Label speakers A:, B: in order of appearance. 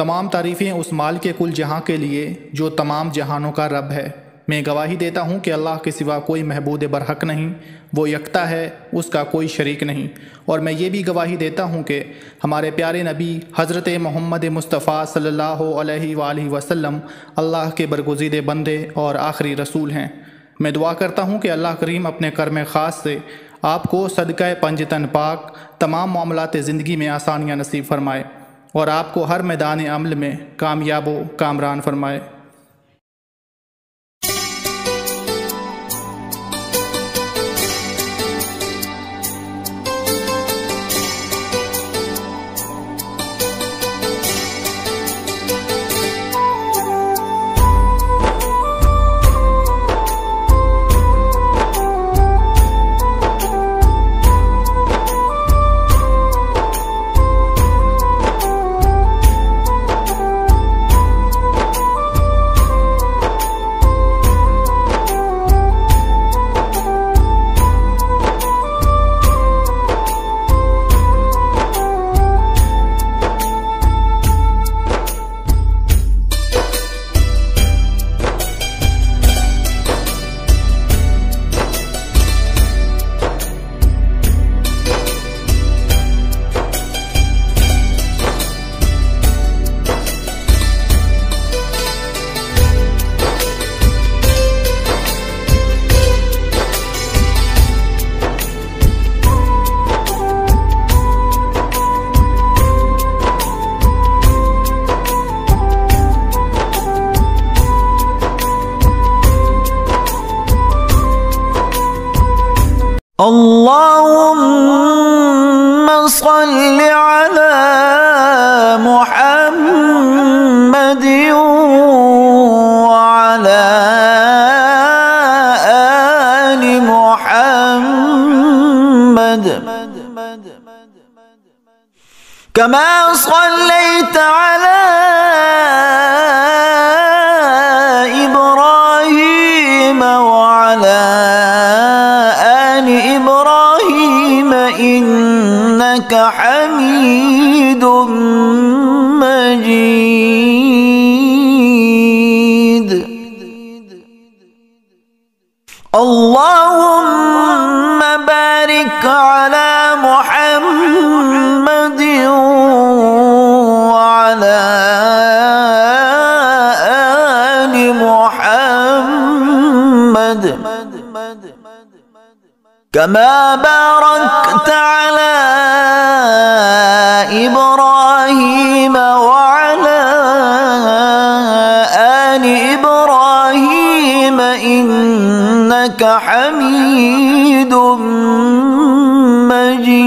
A: तमाम तारीफ़ें उस माल के कुल जहां के लिए जो तमाम जहानों का रब है। मैं गवाही देता हूँ कि अल्लाह के सिवा कोई महबूद बरहक नहीं, वो यकता है, उसका कोई शरीक नहीं। और मैं ये भी गवाही देता हूँ कि हमारे प्यारे नबी हज़रत मोहम्मद मुस्तफ़ा सल्लल्लाहु अलैहि वसल्लम अल्लाह के बरगुज़ीदे बंदे और आखिरी रसूल हैं। मैं दुआ करता हूँ कि अल्लाह करीम अपने कर्म ख़ास से आपको सदक़ा पंजतन पाक तमाम मामलात ज़िंदगी में आसानियाँ नसीब फरमाए और आपको हर मैदान अमल में कामयाब व कामरान फरमाए।
B: اللهم صل على محمد وعلى آل محمد كما صليت على إبراهيم وعلى إبراهيم إنك حميد مجيد اللهم بارك على محمد وعلى آل محمد كما باركت على إبراهيم وعلى آل إبراهيم إنك حميد مجيد